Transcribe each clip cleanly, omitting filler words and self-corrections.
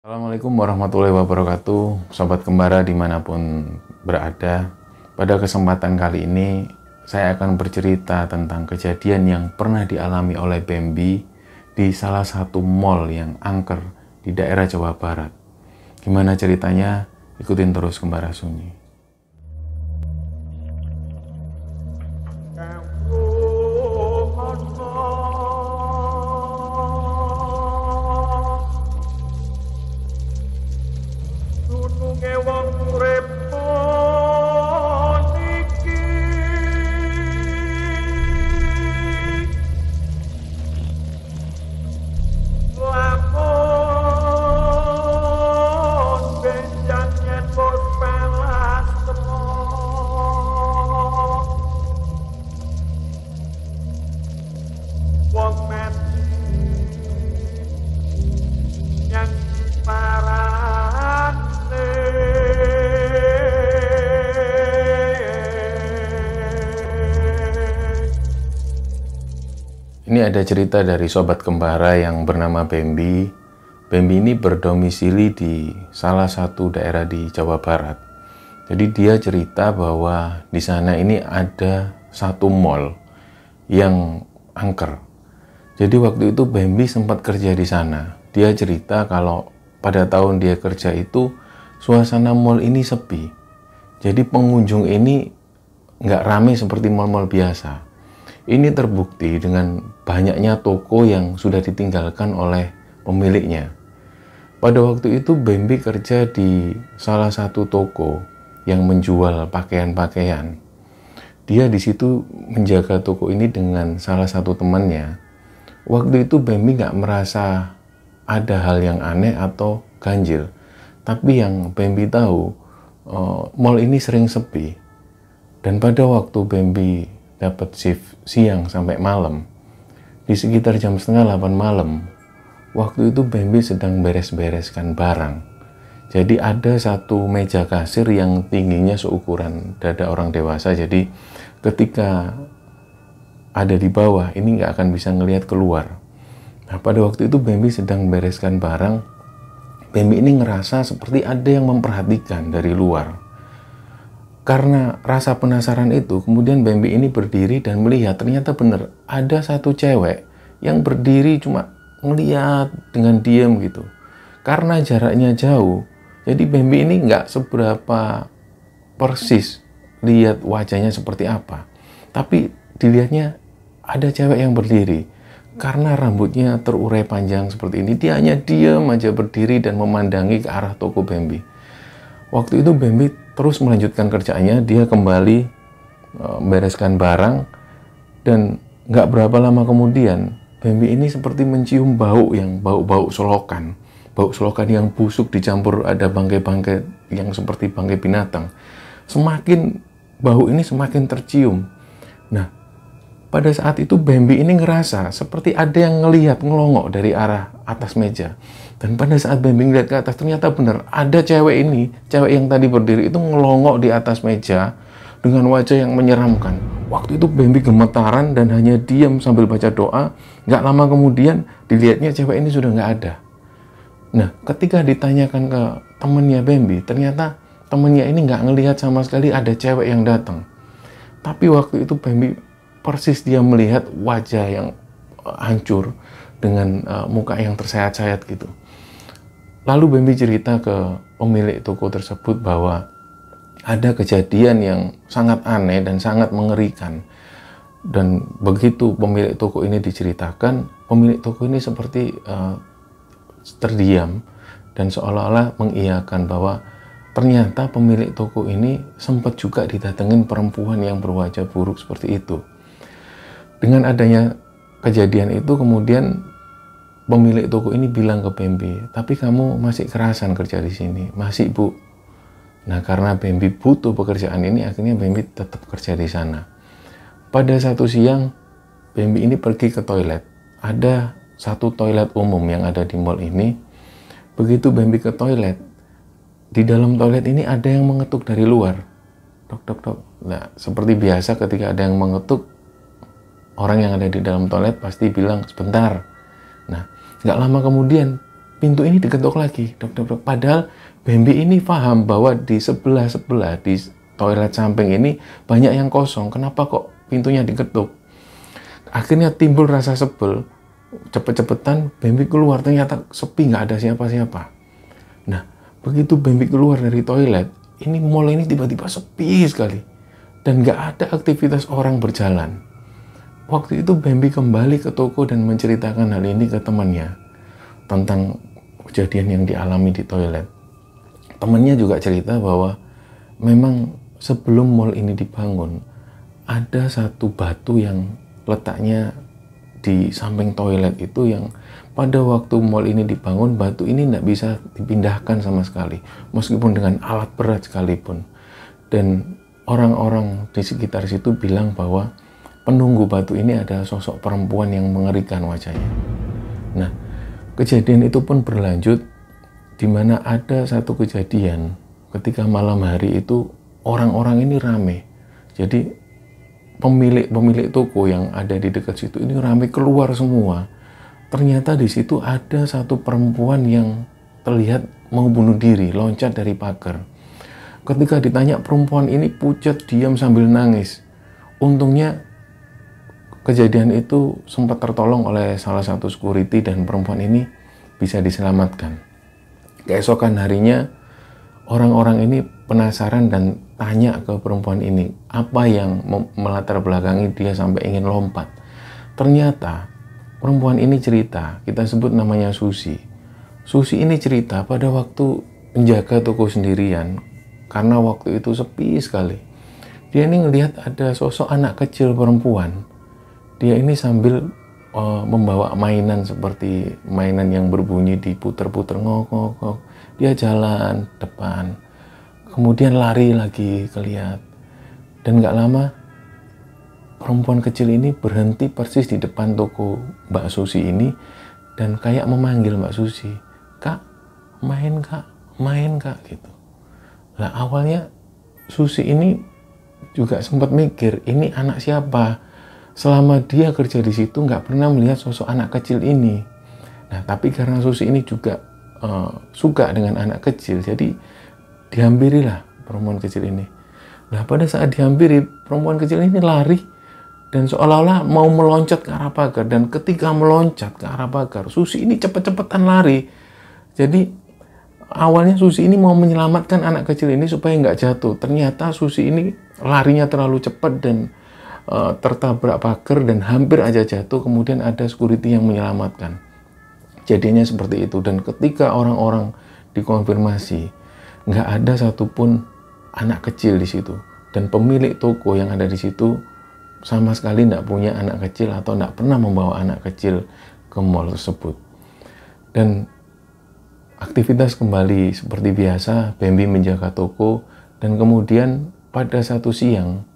Assalamualaikum warahmatullahi wabarakatuh, Sobat Kembara dimanapun berada. Pada kesempatan kali ini, saya akan bercerita tentang kejadian yang pernah dialami oleh Bambi di salah satu mall yang angker di daerah Jawa Barat. Gimana ceritanya? Ikutin terus Kembara Sunyi. Ini ada cerita dari Sobat Kembara yang bernama Bambi. Bambi ini berdomisili di salah satu daerah di Jawa Barat. Jadi dia cerita bahwa di sana ini ada satu mall yang angker. Jadi waktu itu Bambi sempat kerja di sana. Dia cerita kalau pada tahun dia kerja itu suasana mall ini sepi. Jadi pengunjung ini nggak ramai seperti mall-mall biasa. Ini terbukti dengan banyaknya toko yang sudah ditinggalkan oleh pemiliknya. Pada waktu itu Bambi kerja di salah satu toko yang menjual pakaian-pakaian. Dia di situ menjaga toko ini dengan salah satu temannya. Waktu itu Bambi nggak merasa ada hal yang aneh atau ganjil. Tapi yang Bambi tahu, mall ini sering sepi. Dan pada waktu Bambi dapat shift siang sampai malam, di sekitar jam setengah 8 malam, waktu itu Bambi sedang beres-bereskan barang. Jadi ada satu meja kasir yang tingginya seukuran dada orang dewasa, jadi ketika ada di bawah ini nggak akan bisa ngelihat keluar. Nah, pada waktu itu Bambi sedang bereskan barang. Bambi ini ngerasa seperti ada yang memperhatikan dari luar. Karena rasa penasaran itu, kemudian Bambi ini berdiri dan melihat ternyata benar ada satu cewek yang berdiri cuma ngeliat dengan diam gitu. Karena jaraknya jauh, jadi Bambi ini nggak seberapa persis lihat wajahnya seperti apa. Tapi dilihatnya ada cewek yang berdiri. Karena rambutnya terurai panjang seperti ini, dia hanya diam aja berdiri dan memandangi ke arah toko Bambi. Waktu itu Bambi terus melanjutkan kerjaannya, dia kembali bereskan barang, dan nggak berapa lama kemudian Bambi ini seperti mencium bau yang bau selokan yang busuk dicampur ada bangkai-bangkai yang seperti bangkai binatang. Semakin bau ini semakin tercium. Nah, pada saat itu Bambi ini ngerasa seperti ada yang ngelongok dari arah atas meja. Dan pada saat Bambi ngeliat ke atas, ternyata benar ada cewek yang tadi berdiri itu ngelongok di atas meja dengan wajah yang menyeramkan. Waktu itu Bambi gemetaran dan hanya diam sambil baca doa. Nggak lama kemudian dilihatnya cewek ini sudah nggak ada. Nah, ketika ditanyakan ke temennya Bambi, ternyata temennya ini nggak ngelihat sama sekali ada cewek yang datang. Tapi waktu itu Bambi persis dia melihat wajah yang hancur dengan muka yang tersayat-sayat gitu. Lalu Bambi cerita ke pemilik toko tersebut bahwa ada kejadian yang sangat aneh dan sangat mengerikan. Dan begitu pemilik toko ini diceritakan, pemilik toko ini seperti terdiam dan seolah-olah mengiyakan bahwa ternyata pemilik toko ini sempat juga didatengin perempuan yang berwajah buruk seperti itu. Dengan adanya kejadian itu, kemudian pemilik toko ini bilang ke Bambi, tapi kamu masih kerasan kerja di sini? Masih, Bu. Nah, karena Bambi butuh pekerjaan ini, akhirnya Bambi tetap kerja di sana. Pada satu siang, Bambi ini pergi ke toilet. Ada satu toilet umum yang ada di mall ini. Begitu Bambi ke toilet, di dalam toilet ini ada yang mengetuk dari luar. Tok, tok, tok. Nah, seperti biasa ketika ada yang mengetuk, orang yang ada di dalam toilet pasti bilang sebentar. Nah, nggak lama kemudian pintu ini diketuk lagi, dok, dok, dok. Padahal Bambi ini paham bahwa di sebelah di toilet samping ini banyak yang kosong. Kenapa kok pintunya diketuk? Akhirnya timbul rasa sebel. Cepet-cepetan Bambi keluar, ternyata sepi, nggak ada siapa-siapa. Nah, begitu Bambi keluar dari toilet, ini mall ini tiba-tiba sepi sekali. Dan nggak ada aktivitas orang berjalan. Waktu itu Bambi kembali ke toko dan menceritakan hal ini ke temannya. Tentang kejadian yang dialami di toilet. Temannya juga cerita bahwa memang sebelum mall ini dibangun, ada satu batu yang letaknya di samping toilet itu yang pada waktu mall ini dibangun, batu ini tidak bisa dipindahkan sama sekali, meskipun dengan alat berat sekalipun. Dan orang-orang di sekitar situ bilang bahwa penunggu batu ini ada sosok perempuan yang mengerikan wajahnya. Nah, kejadian itu pun berlanjut di mana ada satu kejadian ketika malam hari itu orang-orang ini rame. Jadi pemilik toko yang ada di dekat situ ini rame keluar semua. Ternyata di situ ada satu perempuan yang terlihat mau bunuh diri, loncat dari pagar. Ketika ditanya, perempuan ini pucat diam sambil nangis. Untungnya kejadian itu sempat tertolong oleh salah satu security dan perempuan ini bisa diselamatkan. Keesokan harinya orang-orang ini penasaran dan tanya ke perempuan ini apa yang melatar belakangi dia sampai ingin lompat. Ternyata perempuan ini cerita, kita sebut namanya Susi. Susi ini cerita pada waktu menjaga toko sendirian karena waktu itu sepi sekali. Dia ini ngelihat ada sosok anak kecil perempuan. Dia ini sambil membawa mainan seperti mainan yang berbunyi diputer-puter ngok-ngok. Dia jalan depan, kemudian lari lagi kelihat. Dan gak lama perempuan kecil ini berhenti persis di depan toko Mbak Susi ini dan kayak memanggil Mbak Susi, "Kak, main kak," gitu. Nah, awalnya Susi ini juga sempat mikir, ini anak siapa? Selama dia kerja di situ nggak pernah melihat sosok anak kecil ini. Nah, tapi karena Susi ini juga suka dengan anak kecil, jadi dihampirilah perempuan kecil ini. Nah, pada saat dihampiri, perempuan kecil ini lari dan seolah-olah mau meloncat ke arah pagar. Dan ketika meloncat ke arah pagar, Susi ini cepet-cepetan lari. Jadi awalnya Susi ini mau menyelamatkan anak kecil ini supaya nggak jatuh. Ternyata Susi ini larinya terlalu cepat dan tertabrak pagar dan hampir aja jatuh. Kemudian ada security yang menyelamatkan. Jadinya seperti itu. Dan ketika orang-orang dikonfirmasi, nggak ada satupun anak kecil di situ. Dan pemilik toko yang ada di situ sama sekali nggak punya anak kecil atau nggak pernah membawa anak kecil ke mall tersebut. Dan aktivitas kembali seperti biasa, Bambi menjaga toko. Dan kemudian pada satu siang,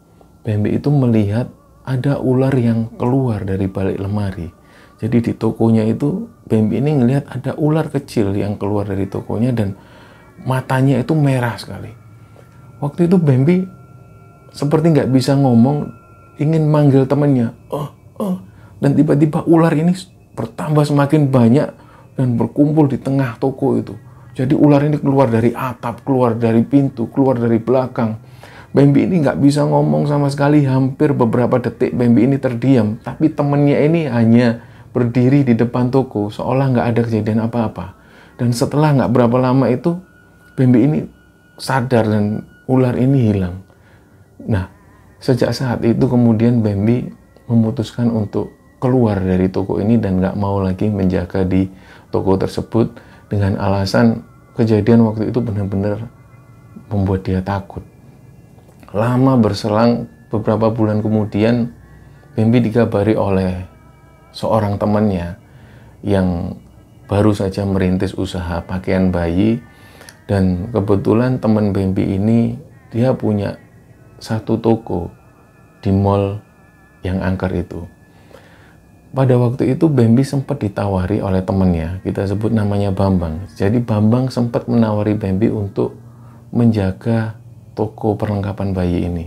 Bambi itu melihat ada ular yang keluar dari balik lemari. Jadi di tokonya itu Bambi ini ngelihat ada ular kecil yang keluar dari tokonya dan matanya itu merah sekali. Waktu itu Bambi seperti nggak bisa ngomong, ingin manggil temannya. Dan tiba-tiba ular ini bertambah semakin banyak dan berkumpul di tengah toko itu. Jadi ular ini keluar dari atap, keluar dari pintu, keluar dari belakang. Bambi ini nggak bisa ngomong sama sekali, hampir beberapa detik Bambi ini terdiam. Tapi temennya ini hanya berdiri di depan toko, seolah nggak ada kejadian apa-apa. Dan setelah nggak berapa lama itu, Bambi ini sadar dan ular ini hilang. Nah, sejak saat itu kemudian Bambi memutuskan untuk keluar dari toko ini dan nggak mau lagi menjaga di toko tersebut dengan alasan kejadian waktu itu benar-benar membuat dia takut. Lama berselang beberapa bulan kemudian, Bambi dikabari oleh seorang temannya yang baru saja merintis usaha pakaian bayi. Dan kebetulan teman Bambi ini dia punya satu toko di mall yang angker itu. Pada waktu itu Bambi sempat ditawari oleh temannya, kita sebut namanya Bambang. Jadi Bambang sempat menawari Bambi untuk menjaga toko perlengkapan bayi ini.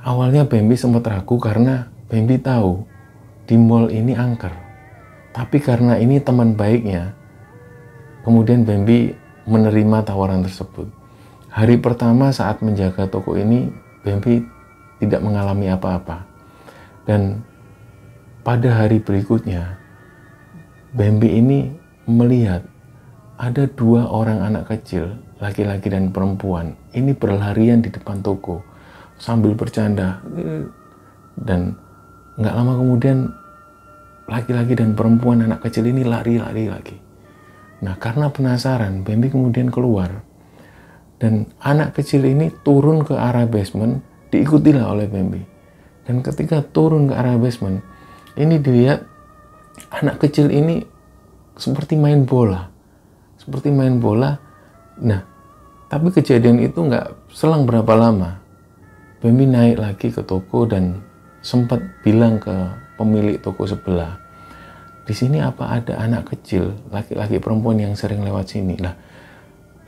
Awalnya Bambi sempat ragu karena Bambi tahu di mall ini angker. Tapi karena ini teman baiknya, kemudian Bambi menerima tawaran tersebut. Hari pertama saat menjaga toko ini, Bambi tidak mengalami apa-apa. Dan pada hari berikutnya, Bambi ini melihat ada 2 orang anak kecil, laki-laki dan perempuan, ini berlarian di depan toko sambil bercanda. Dan nggak lama kemudian, laki-laki dan perempuan anak kecil ini lari-lari lagi. Nah, karena penasaran, Bambi kemudian keluar. Dan anak kecil ini turun ke arah basement, diikutilah oleh Bambi. Dan ketika turun ke arah basement, ini dilihat anak kecil ini seperti main bola. Seperti main bola. Nah, tapi kejadian itu nggak selang berapa lama. Bambi naik lagi ke toko dan sempat bilang ke pemilik toko sebelah, di sini apa ada anak kecil, laki-laki perempuan yang sering lewat sini? Lah,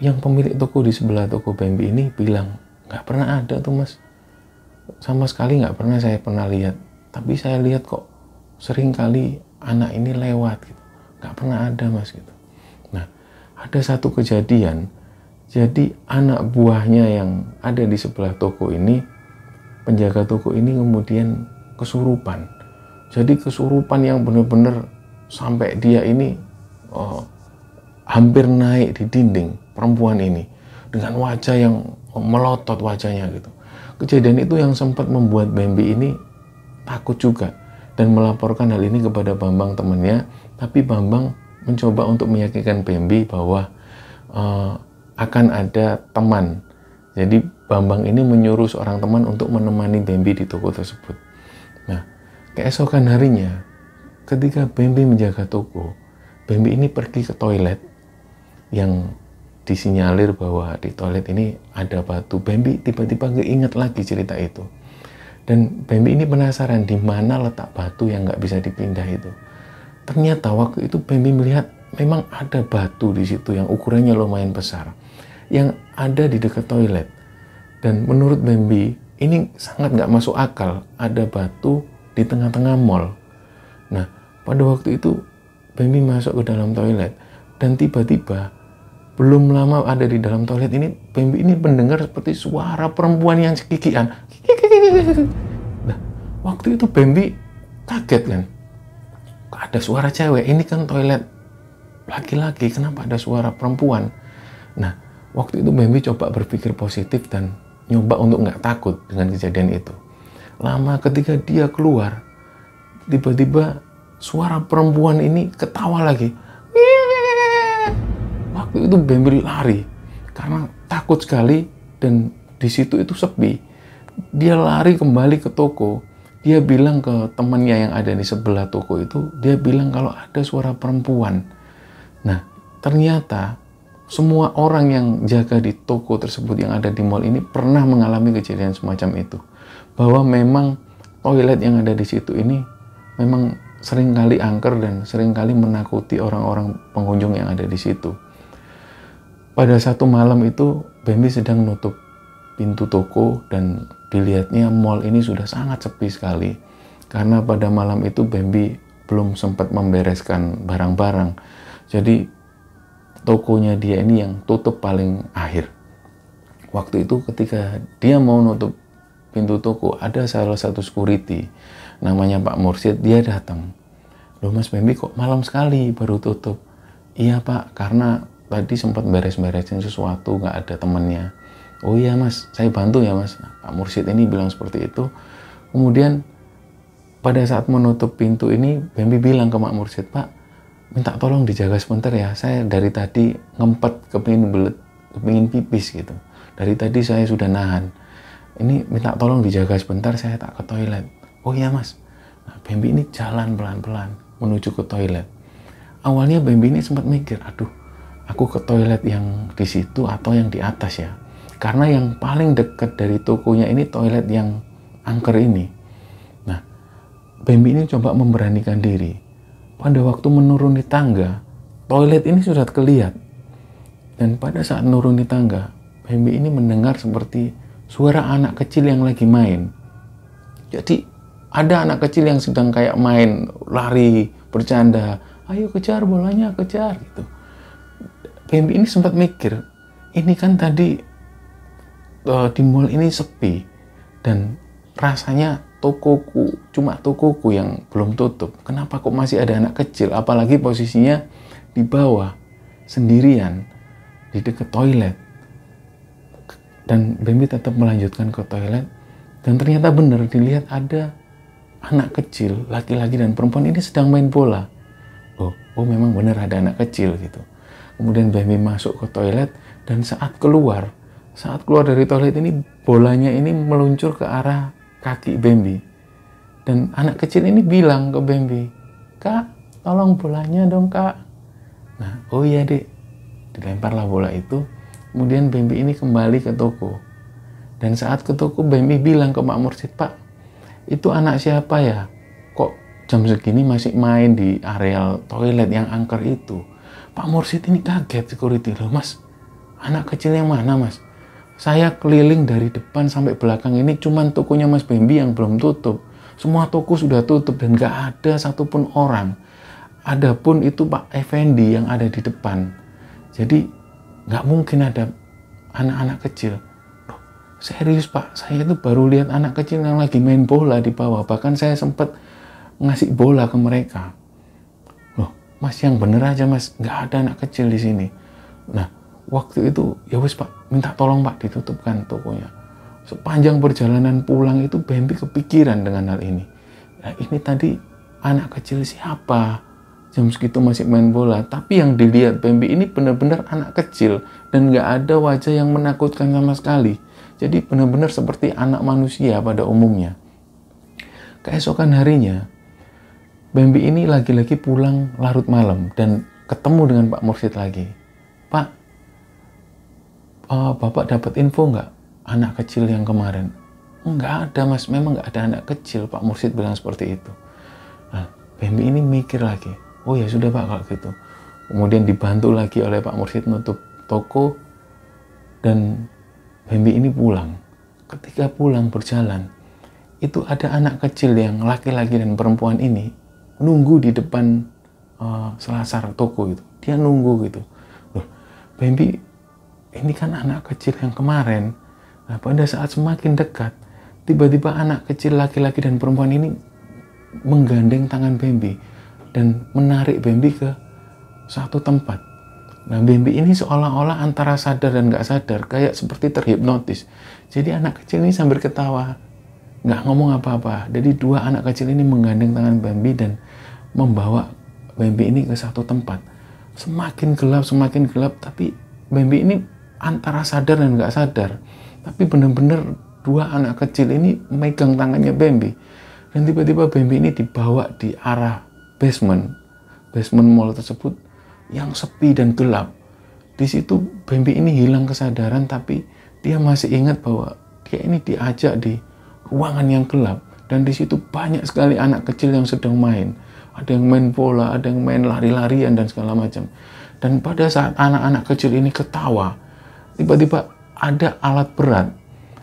yang pemilik toko di sebelah toko Bambi ini bilang, nggak pernah ada tuh mas, sama sekali nggak pernah saya pernah lihat. Tapi saya lihat kok sering kali anak ini lewat gitu, nggak pernah ada mas gitu. Nah, ada satu kejadian, jadi anak buahnya yang ada di sebelah toko ini, penjaga toko ini kemudian kesurupan. Jadi kesurupan yang benar-benar sampai dia ini hampir naik di dinding, perempuan ini dengan wajah yang melotot wajahnya gitu. Kejadian itu yang sempat membuat Bambi ini takut juga dan melaporkan hal ini kepada Bambang temannya. Tapi Bambang mencoba untuk meyakinkan Bambi bahwa akan ada teman. Jadi Bambang ini menyuruh seorang teman untuk menemani Bambi di toko tersebut. Nah, keesokan harinya, ketika Bambi menjaga toko, Bambi ini pergi ke toilet yang disinyalir bahwa di toilet ini ada batu. Bambi tiba-tiba keinget lagi cerita itu. Dan Bambi ini penasaran di mana letak batu yang nggak bisa dipindah itu. Ternyata waktu itu Bambi melihat memang ada batu di situ yang ukurannya lumayan besar, yang ada di dekat toilet. Dan menurut Bambi, ini sangat nggak masuk akal, ada batu di tengah-tengah mall. Nah, pada waktu itu Bambi masuk ke dalam toilet dan tiba-tiba belum lama ada di dalam toilet ini, Bambi ini mendengar seperti suara perempuan yang cekikikan. Nah, waktu itu Bambi kaget kan, kok ada suara cewek, ini kan toilet laki-laki, kenapa ada suara perempuan? Nah, waktu itu Bambi coba berpikir positif dan nyoba untuk nggak takut dengan kejadian itu. Lama ketika dia keluar, tiba-tiba suara perempuan ini ketawa lagi. Waktu itu Bambi lari karena takut sekali dan di situ itu sepi. Dia lari kembali ke toko. Dia bilang ke temannya yang ada di sebelah toko itu, dia bilang kalau ada suara perempuan. Nah, ternyata semua orang yang jaga di toko tersebut yang ada di mall ini pernah mengalami kejadian semacam itu. Bahwa memang toilet yang ada di situ ini memang seringkali angker dan seringkali menakuti orang-orang pengunjung yang ada di situ. Pada satu malam itu, Bambi sedang nutup pintu toko dan dilihatnya mall ini sudah sangat sepi sekali. Karena pada malam itu Bambi belum sempat membereskan barang-barang. Jadi tokonya dia ini yang tutup paling akhir. Waktu itu ketika dia mau nutup pintu toko, ada salah satu security namanya Pak Mursyid, dia datang. Loh mas Bambi kok malam sekali baru tutup? Iya pak, karena tadi sempat beres-beresin sesuatu, nggak ada temennya. Oh iya mas, saya bantu ya mas. Nah, Pak Mursyid ini bilang seperti itu. Kemudian pada saat menutup pintu ini, Bambi bilang ke Pak Mursyid, Pak, minta tolong dijaga sebentar ya, saya dari tadi ngempet kepingin pipis gitu. Dari tadi saya sudah nahan. Ini minta tolong dijaga sebentar, saya tak ke toilet. Oh iya mas. Nah, Bambi ini jalan pelan-pelan menuju ke toilet. Awalnya Bambi ini sempat mikir, aduh, aku ke toilet yang di situ atau yang di atas ya. Karena yang paling dekat dari tokonya ini toilet yang angker ini. Nah, Bambi ini coba memberanikan diri. Pada waktu menuruni tangga, toilet ini sudah kelihatan. Dan pada saat menuruni tangga, Bambi ini mendengar seperti suara anak kecil yang lagi main. Jadi ada anak kecil yang sedang kayak main, lari, bercanda, ayo kejar bolanya, kejar gitu. Bambi ini sempat mikir, ini kan tadi di mall ini sepi dan rasanya cuma tokoku yang belum tutup. Kenapa kok masih ada anak kecil? Apalagi posisinya di bawah, sendirian, di dekat toilet. Dan Bambi tetap melanjutkan ke toilet. Dan ternyata benar dilihat ada anak kecil, laki-laki dan perempuan ini sedang main bola. Oh memang benar ada anak kecil gitu. Kemudian Bambi masuk ke toilet dan saat keluar dari toilet ini, bolanya ini meluncur ke arah kaki Bambi. Dan anak kecil ini bilang ke Bambi, "Kak, tolong bolanya dong, Kak." Nah, oh iya, Dek. Dilemparlah bola itu. Kemudian Bambi ini kembali ke toko. Dan saat ke toko, Bambi bilang ke Pak Mursid, "Pak, itu anak siapa ya? Kok jam segini masih main di areal toilet yang angker itu?" Pak Mursid ini kaget, security. "Loh Mas, anak kecil yang mana Mas? Saya keliling dari depan sampai belakang ini, cuman tokonya Mas Bambi yang belum tutup. Semua toko sudah tutup dan gak ada satupun orang. Adapun itu Pak Effendi yang ada di depan. Jadi gak mungkin ada anak-anak kecil." "Loh, serius Pak, saya itu baru lihat anak kecil yang lagi main bola di bawah. Bahkan saya sempat ngasih bola ke mereka." "Loh, Mas yang bener aja Mas, gak ada anak kecil di sini." Nah, waktu itu, "Ya wis Pak, minta tolong Pak ditutupkan tokonya." Sepanjang perjalanan pulang itu Bambi kepikiran dengan hal ini. Nah, ini tadi anak kecil siapa? Jam segitu masih main bola. Tapi yang dilihat Bambi ini benar-benar anak kecil dan nggak ada wajah yang menakutkan sama sekali. Jadi benar-benar seperti anak manusia pada umumnya. Keesokan harinya, Bambi ini lagi-lagi pulang larut malam dan ketemu dengan Pak Mursid lagi. "Pak, Bapak dapat info nggak anak kecil yang kemarin?" "Nggak ada Mas, memang nggak ada anak kecil," Pak Mursid bilang seperti itu. Nah, Bambi ini mikir lagi, "Oh ya sudah Pak kalau gitu." Kemudian dibantu lagi oleh Pak Mursid nutup toko dan Bambi ini pulang. Ketika pulang berjalan, itu ada anak kecil yang laki-laki dan perempuan ini nunggu di depan selasar toko itu. Dia nunggu gitu. Loh, Bambi, ini kan anak kecil yang kemarin. Nah, pada saat semakin dekat, tiba-tiba anak kecil laki-laki dan perempuan ini menggandeng tangan Bambi dan menarik Bambi ke satu tempat. Nah, Bambi ini seolah-olah antara sadar dan nggak sadar, kayak seperti terhipnotis. Jadi anak kecil ini sambil ketawa, nggak ngomong apa-apa. Jadi dua anak kecil ini menggandeng tangan Bambi dan membawa Bambi ini ke satu tempat. Semakin gelap, tapi Bambi ini antara sadar dan nggak sadar. Tapi benar-benar dua anak kecil ini megang tangannya Bambi. Dan tiba-tiba Bambi ini dibawa di arah basement mall tersebut yang sepi dan gelap. Di situ Bambi ini hilang kesadaran, tapi dia masih ingat bahwa dia ini diajak di ruangan yang gelap. Dan di situ banyak sekali anak kecil yang sedang main. Ada yang main bola, ada yang main lari-larian dan segala macam. Dan pada saat anak-anak kecil ini ketawa, tiba-tiba ada alat berat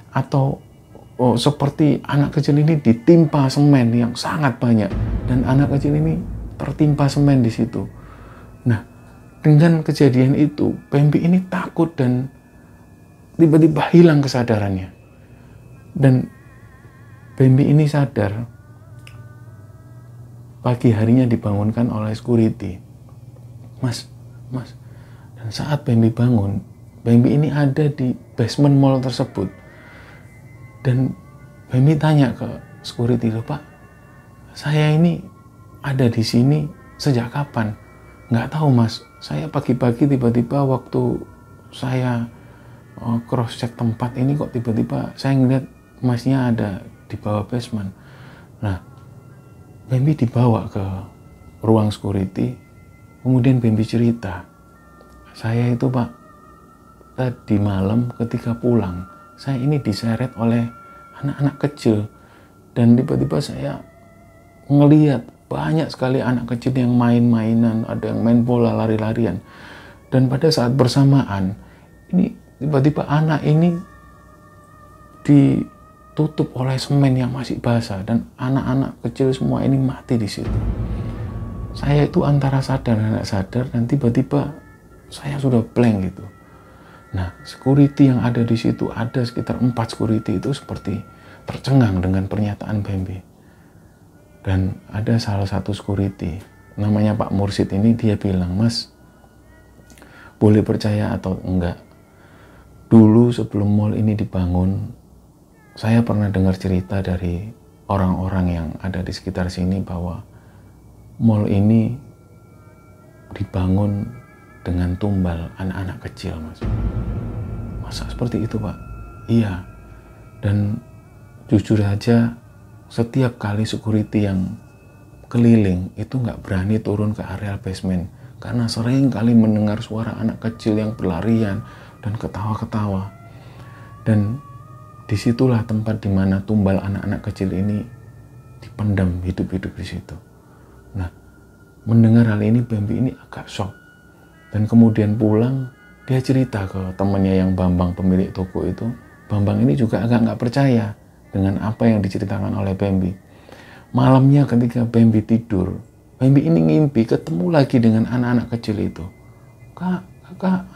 atau seperti anak kecil ini ditimpa semen yang sangat banyak dan anak kecil ini tertimpa semen di situ. Nah, dengan kejadian itu, Bambi ini takut dan tiba-tiba hilang kesadarannya. Dan Bambi ini sadar, pagi harinya dibangunkan oleh security. Mas. Dan saat Bambi bangun, Bambi ini ada di basement mall tersebut. Dan Bambi tanya ke security, "Loh Pak, saya ini ada di sini sejak kapan?" "Nggak tahu Mas, saya pagi-pagi tiba-tiba waktu saya cross check tempat ini kok tiba-tiba saya ngeliat Masnya ada di bawah basement." Nah, Bambi dibawa ke ruang security, kemudian Bambi cerita, "Saya itu Pak, tadi malam ketika pulang, saya ini diseret oleh anak-anak kecil dan tiba-tiba saya ngelihat banyak sekali anak kecil yang main-mainan, ada yang main bola, lari-larian. Dan pada saat bersamaan, ini tiba-tiba anak ini ditutup oleh semen yang masih basah dan anak-anak kecil semua ini mati di situ. Saya itu antara sadar dan tidak sadar dan tiba-tiba saya sudah blank gitu. Nah, security yang ada di situ, ada sekitar 4 security itu seperti tercengang dengan pernyataan Bambi. Dan ada salah satu security, namanya Pak Mursid ini, dia bilang, "Mas, boleh percaya atau enggak, dulu sebelum mall ini dibangun, saya pernah dengar cerita dari orang-orang yang ada di sekitar sini bahwa mall ini dibangun dengan tumbal anak-anak kecil, Mas." Masa seperti itu, Pak? Iya. Dan jujur saja, setiap kali security yang keliling itu nggak berani turun ke area basement karena sering kali mendengar suara anak kecil yang berlarian dan ketawa-ketawa. Dan disitulah tempat dimana tumbal anak-anak kecil ini dipendam hidup-hidup di situ. Nah, mendengar hal ini, Bambi ini agak shock. Dan kemudian pulang, dia cerita ke temannya yang Bambang, pemilik toko itu. Bambang ini juga agak nggak percaya dengan apa yang diceritakan oleh Bambi. Malamnya ketika Bambi tidur, Bambi ini ngimpi ketemu lagi dengan anak-anak kecil itu. "Kak,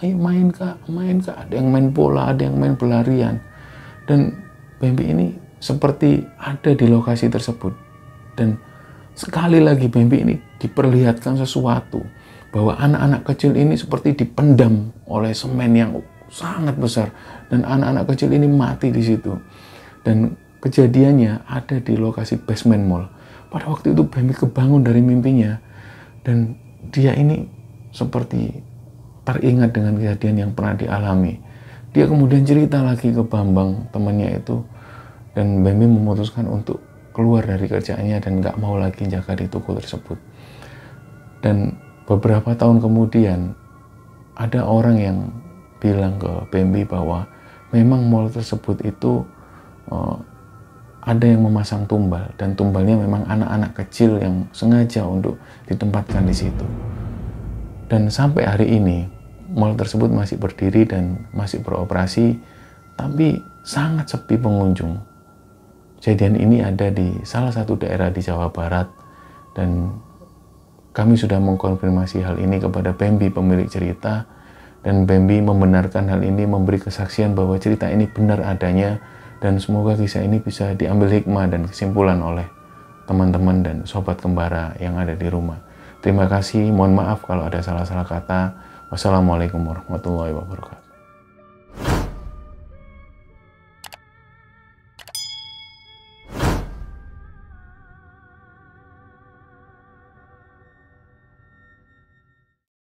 ayo main kak, main kak." Ada yang main bola, ada yang main berlarian. Dan Bambi ini seperti ada di lokasi tersebut. Dan sekali lagi Bambi ini diperlihatkan sesuatu, bahwa anak-anak kecil ini seperti dipendam oleh semen yang sangat besar, dan anak-anak kecil ini mati di situ. Dan kejadiannya ada di lokasi basement mall. Pada waktu itu Bambi kebangun dari mimpinya, dan dia ini seperti teringat dengan kejadian yang pernah dialami. Dia kemudian cerita lagi ke Bambang, temannya itu, dan Bambi memutuskan untuk keluar dari kerjaannya dan nggak mau lagi jaga di toko tersebut. Dan beberapa tahun kemudian, ada orang yang bilang ke Bambi bahwa memang mall tersebut itu ada yang memasang tumbal, dan tumbalnya memang anak-anak kecil yang sengaja untuk ditempatkan di situ. Dan sampai hari ini, mall tersebut masih berdiri dan masih beroperasi, tapi sangat sepi pengunjung. Kejadian ini ada di salah satu daerah di Jawa Barat, dan kami sudah mengkonfirmasi hal ini kepada Bambi, pemilik cerita, dan Bambi membenarkan hal ini, memberi kesaksian bahwa cerita ini benar adanya, dan semoga kisah ini bisa diambil hikmah dan kesimpulan oleh teman-teman dan sobat kembara yang ada di rumah. Terima kasih, mohon maaf kalau ada salah-salah kata. Wassalamualaikum warahmatullahi wabarakatuh.